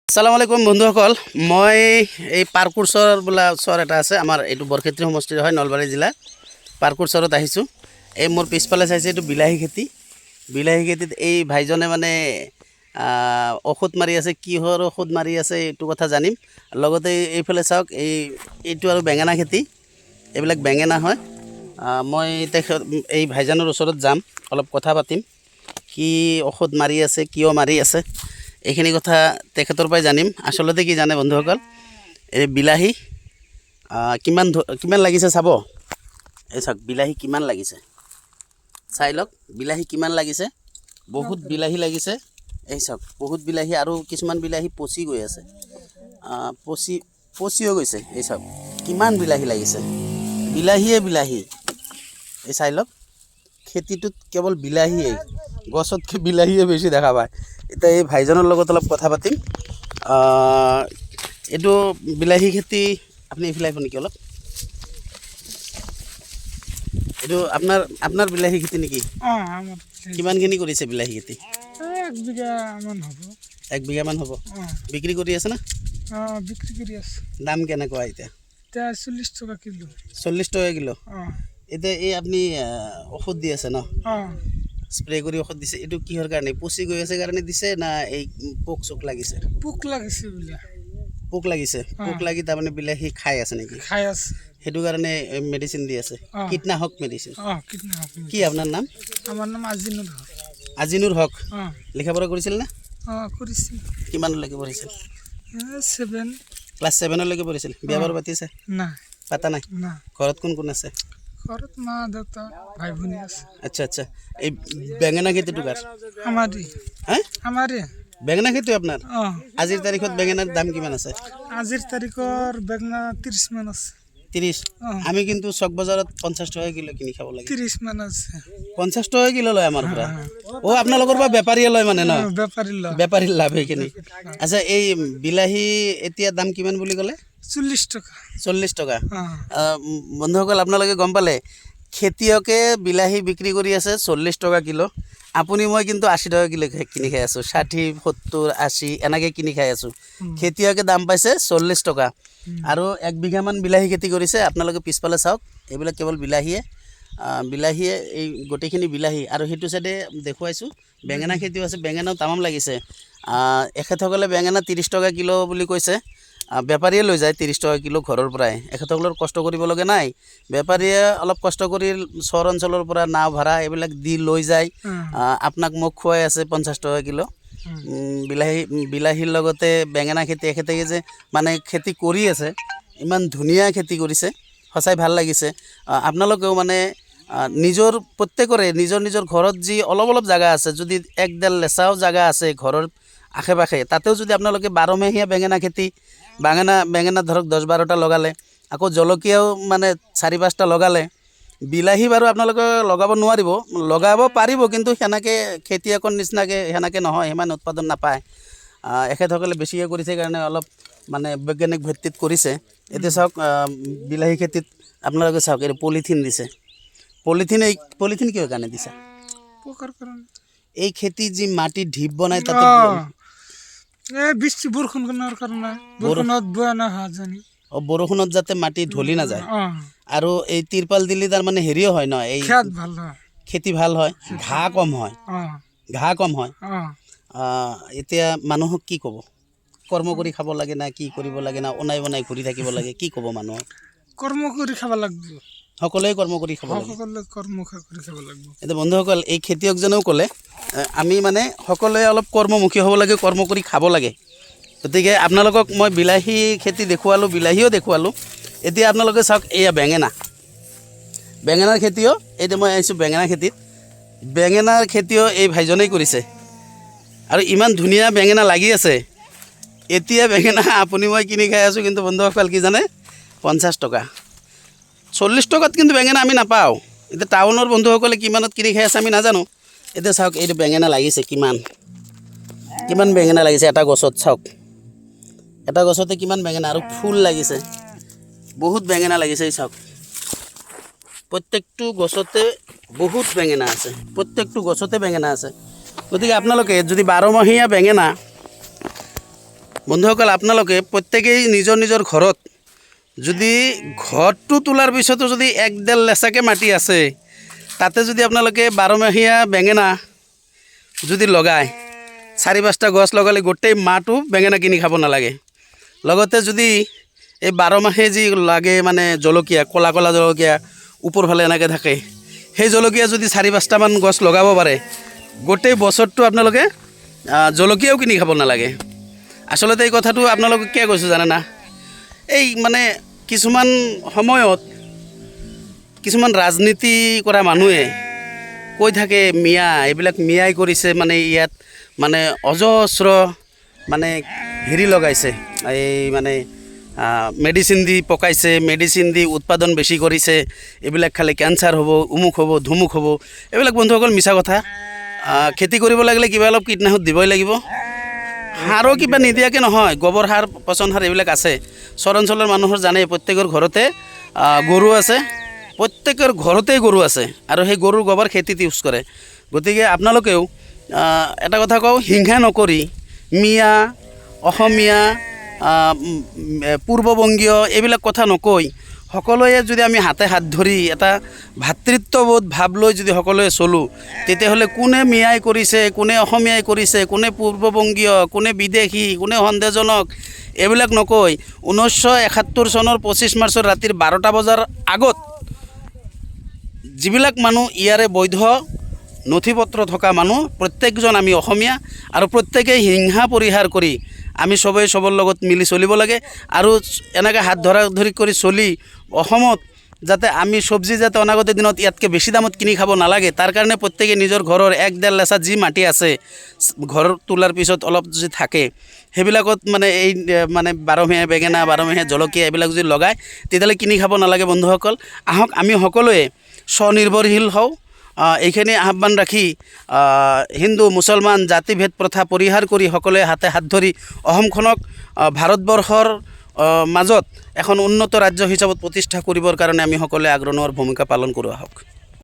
আসসালামু আলাইকুম বন্ধুসকল, মই এই পাৰকুৰচৰ বোলা চৰ এটা আছে আমাৰ এইটো বৰক্ষেত্ৰী সমষ্টিৰ হয়, নলবাৰী জিলা পাৰকুৰচৰত আহিছোঁ। এই মোৰ পিছফালে চাইছে এইটো বিলাহী খেতি। বিলাহী খেতিত এই ভাইজনে মানে ঔষধ মাৰি আছে, কিহৰ ঔষধ মাৰি আছে এইটো কথা জানিম। লগতে এইফালে চাওক, এইটো আৰু বেঙেনা খেতি, এইবিলাক বেঙেনা হয়। মই এই ভাইজানৰ ওচৰত যাম, অলপ কথা পাতিম, কি ঔষধ মাৰি আছে, কিয় মাৰি আছে, এইখিনি কথা তেখেতৰ পৰাই জানিম। আচলতে কি জানে বন্ধুসকল, এই বিলাহী কিমান লাগিছে চাব। এই চাওক বিলাহী কিমান লাগিছে, চাই লওক বিলাহী কিমান লাগিছে। বহুত বিলাহী লাগিছে, এই চাওক বহুত বিলাহী, আৰু কিছুমান বিলাহী পচি গৈ আছে, পচিও গৈছে। এই চাওক কিমান বিলাহী লাগিছে, বিলাহীয়ে বিলাহী। এই চাই লওক, খেতিটোত কেৱল বিলাহীয়ে, গছতকৈ বিলাহীয়ে বেছি দেখা পায়। এতিয়া এই ভাইজনৰ লগত অলপ কথা পাতিম। এইটো বিলাহী খেতি, আপুনি এইফালে আহিব নেকি অলপ। এইটো আপোনাৰ বিলাহী খেতি নেকি? কিমানখিনি কৰিছে বিলাহী খেতি? 1 বিঘামান হ'ব। 1 বিঘামান হ'ব। বিক্ৰী কৰি আছে না? বিক্ৰী কৰি আছে। দাম কেনেকুৱা এতিয়া? 40 টকা কিলো। 40 টকা কিলো। এতিয়া এই আপুনি ঔষধ দি আছে ন? স্প্ৰে কৰি ঔষধ দিছে। এইটো কিহৰ কাৰণে, পচি গৈ আছে কাৰণে দিছে না এই পোক চোক লাগিছে? পোক লাগিছে বোলে। পোক লাগিছে, পোক লাগি তাৰমানে বিলাহী খাই আছে নেকি? খাই আছে, সেইটো কাৰণে মেডিচিন দি আছে, কীটনাশক মেডিচিন। কীটনাশক। কি আপোনাৰ নাম? আমাৰ নাম আজিনুৰ হক। আজিনুৰ হক। লিখা পঢ়া কৰিছিল না? কৰিছিল। কিমানলৈকে পঢ়িছিল? 7। ক্লাছ 7লৈকে পঢ়িছিল। বিয়া বাৰু পাতিছে? নাই, পাতা নাই। ঘৰত কোন কোন আছে? ঘৰত মা দেউতা ভাই ভনী আছে। আচ্ছা আচ্ছা। এই বেঙেনা খেতিটো কাৰ? আমাৰে। বেঙেনা খেতি আপোনাৰ? আজিৰ তাৰিখত বেঙেনাৰ দাম কিমান আছে? আজিৰ তাৰিখৰ বেঙেনা 30 মান আছে। 30? আমি কিন্তু চক বজাৰত 50 টকা কিলো কিনি খাব লাগে। 30 মান আছে। 50 টকা কিলো লয় আমাৰ পৰা। আপোনালোকৰ পৰা বেপাৰীয়ে লয় মানে ন? বেপাৰীৰ লাভ সেইখিনি। আচ্ছা, এই বিলাহী এতিয়া দাম কিমান বুলি ক'লে? 40 টকা। 40 টকা। বন্ধুসকল, আপোনালোকে গম পালে, খেতিয়কে বিলাহী বিক্ৰী কৰি আছে 40 টকা কিলো। আপুনি মই কিন্তু 80 টকা কিলো কিনি খাই আছোঁ, 60, 70, 80 এনেকৈ কিনি খাই আছোঁ। খেতিয়কে দাম পাইছে 40 টকা। আৰু 1 বিঘামান বিলাহী খেতি কৰিছে। আপোনালোকে পিছফালে চাওক, এইবিলাক কেৱল বিলাহীয়ে এই গোটেইখিনি বিলাহী। আৰু সেইটো চাইডে দেখুৱাইছোঁ বেঙেনা খেতিও আছে, বেঙেনাও তামাম লাগিছে। এখেতসকলে বেঙেনা 30 টকা কিলো বুলি কৈছে। বেপাৰীয়ে লৈ যায় 30 টকা কিলো ঘৰৰ পৰাই। এখেতসকলৰ কষ্ট কৰিব লগা নাই। বেপাৰীয়ে অলপ কষ্ট কৰি চৰ অঞ্চলৰ পৰা নাও ভাড়া এইবিলাক দি লৈ যায়। আপোনাক মোক খুৱাই আছে 50 টকা কিলো। বিলাহীৰ লগতে বেঙেনা খেতি, এখেতে যে মানে খেতি কৰি আছে, ইমান ধুনীয়া খেতি কৰিছে, সঁচাই ভাল লাগিছে। আপোনালোকেও মানে প্ৰত্যেকৰে নিজৰ ঘৰত যি অলপ জেগা আছে, যদি 1-1.5 লেচাও জেগা আছে ঘৰৰ আশে পাশে, তাতেও যদি আপোনালোকে 12মাহীয়া বেঙেনা খেতি, বেঙেনা ধৰক 10-12টা লগালে, আকৌ জলকীয়াও মানে 4-5টা লগালে, বিলাহী বাৰু আপোনালোকে লগাব নোৱাৰিব, লগাব পাৰিব, কিন্তু সেনেকৈ খেতিয়কৰ নিচিনাকৈ সেনেকৈ নহয়, সিমান উৎপাদন নাপায়। এখেতসকলে বেছিকৈ কৰিছে কাৰণে অলপ মানে বৈজ্ঞানিক ভিত্তিত কৰিছে। এতিয়া চাওক, বিলাহী খেতিত আপোনালোকে চাওক, এইটো পলিথিন দিছে। পলিথিন কিহৰ কাৰণে দিছে? এই খেতিত যি মাটি ঢিপ বনাই তাতে বৰষুণৰ কাৰণে, বৰষুণত বোৱা নহয় জানি। বৰষুণত যাতে মাটি ঢলি নাযায়। আৰু এই তিৰপাল দিলে তাৰমানে হেৰিও হয় ন, এই খেতি ভাল হয়, ঘাঁহ কম হয়। এতিয়া মানুহক কি ক'ব? কৰ্ম কৰি খাব লাগে না কি কৰিব লাগে, না অনাই বনাই ঘূৰি থাকিব লাগে, কি ক'ব মানুহক? কৰ্ম কৰি খাব লাগিব। সকলোৱে কৰ্ম কৰি খাব লাগে। এতিয়া বন্ধুসকল, বন্ধুসকল, এই খেতিয়কজনেও ক'লে আমি মানে সকলোৱে অলপ কৰ্মমুখী হ'ব লাগে, কৰ্ম কৰি খাব লাগে। গতিকে আপোনালোকক মই বিলাহী খেতি দেখুৱালোঁ, বিলাহীও দেখুৱালোঁ। এতিয়া আপোনালোকে চাওক, এয়া বেঙেনাৰ খেতিও, এতিয়া মই আহিছোঁ বেঙেনা খেতিত। বেঙেনাৰ খেতিও এই ভাইজনেই কৰিছে, আৰু ইমান ধুনীয়া বেঙেনা লাগি আছে। এতিয়া বেঙেনা আপুনি মই কিনি খাই আছোঁ, কিন্তু বন্ধুসকল কি জানে, 50 টকা। 40 টকাত কিন্তু বেঙেনা আমি নাপাওঁ। এতিয়া টাউনৰ বন্ধুসকলে কিমানত কিনি খাই আছে আমি নাজানো। এতিয়া চাওক, এইটো বেঙেনা লাগিছে কিমান বেঙেনা লাগিছে এটা গছত। চাওক, এটা গছতে কিমান বেঙেনা, আৰু ফুল লাগিছে, বহুত বেঙেনা লাগিছে। এই চাওক, প্ৰত্যেকটো গছতে বহুত বেঙেনা আছে, প্ৰত্যেকটো গছতে বেঙেনা আছে। গতিকে আপোনালোকে যদি 12মাহীয়া বেঙেনা বন্ধুসকল আপোনালোকে প্ৰত্যেকেই নিজৰ নিজৰ ঘৰত যদি ঘৰটো তোলাৰ পিছতো যদি 1-1.5 লেচাকে মাটি আছে তাতে যদি আপোনালোকে 12মাহীয়া বেঙেনা যদি লগায় 4-5টা গছ লগালে গোটেই মাহটো বেঙেনা কিনি খাব নালাগে। লগতে যদি এই 12 মাহে যি লাগে মানে জলকীয়া ক'লা ক'লা জলকীয়া ওপৰফালে এনেকৈ থাকে সেই জলকীয়া যদি 4-5টামান গছ লগাব পাৰে গোটেই বছৰটো আপোনালোকে জলকীয়াও কিনি খাব নালাগে। আচলতে এই কথাটো আপোনালোকে কিয় কৈছোঁ জানে না, এই মানে কিছুমান সময়ত কিছুমান ৰাজনীতি কৰা মানুহে কৈ থাকে মিয়া এইবিলাক মিয়াই কৰিছে মানে ইয়াত মানে অজস্ৰ মানে হেৰি লগাইছে এই মানে মেডিচিন দি পকাইছে, মেডিচিন দি উৎপাদন বেছি কৰিছে, এইবিলাক খালে কেঞ্চাৰ হ'ব, উমুক হ'ব, ধুমুক হ'ব। এইবিলাক বন্ধুসকল মিছা কথা। খেতি কৰিব লাগিলে কিবা অলপ কীটনাশক দিবই লাগিব। সাৰো কিবা নিদিয়াকৈ নহয়, গোবৰ সাৰ পচন সাৰ এইবিলাক আছে। চৰ অঞ্চলৰ মানুহৰ জানে প্ৰত্যেকৰ ঘৰতে গৰু আছে, প্ৰত্যেকৰ ঘৰতেই গৰু আছে আৰু সেই গৰুৰ গোবৰ খেতিত ইউজ কৰে। গতিকে আপোনালোকেও এটা কথা কওঁ, হিংসা নকৰি মিয়া অসমীয়া পূৰ্ববংগীয় এইবিলাক কথা নকৈ সকলোৱে যদি আমি হাতে হাত ধৰি এটা ভাতৃত্ববোধ ভাৱ লৈ যদি সকলোৱে চলোঁ তেতিয়াহ'লে কোনে মিয়াই কৰিছে, কোনে অসমীয়াই কৰিছে, কোনে পূৰ্ববংগীয়, কোনে বিদেশী, কোনে সন্দেহজনক এইবিলাক নকৈ 1971 চনৰ 25 মাৰ্চৰ ৰাতিৰ 12টা বজাৰ আগত যিবিলাক মানুহ ইয়াৰে বৈধ নথি পত্ৰ থকা মানুহ প্ৰত্যেকজন আমি অসমীয়া আৰু প্ৰত্যেকেই হিংসা পৰিহাৰ কৰি আমি সবেই সবৰ লগত মিলি চলিব লাগে আৰু এনেকৈ হাত ধৰা ধৰি কৰি চলি অসমত যাতে আমি চব্জি যাতে অনাগত দিনত ইয়াতকৈ বেছি দামত কিনি খাব নালাগে তাৰ কাৰণে প্ৰত্যেকে নিজৰ ঘৰৰ 1-1.5 লেচা যি মাটি আছে ঘৰ তোলাৰ পিছত অলপ যদি থাকে সেইবিলাকত মানে এই মানে 12মাহীয়া বেঙেনা, 12মাহীয়া জলকীয়া এইবিলাক যদি লগায় তেতিয়াহ'লে কিনি খাব নালাগে। বন্ধুসকল আহক আমি সকলোৱে স্বনিৰ্ভৰশীল হওঁ। এইখিনি আহ্বান ৰাখি হিন্দু মুছলমান জাতিভেদ প্ৰথা পৰিহাৰ কৰি সকলোৱে হাতে হাত ধৰি অসমখনক ভাৰতবৰ্ষৰ মাজত এখন উন্নত ৰাজ্য হিচাপত প্ৰতিষ্ঠা কৰিবৰ কাৰণে আমি সকলোৱে আগ্ৰহৰ ভূমিকা পালন কৰোঁ আহক।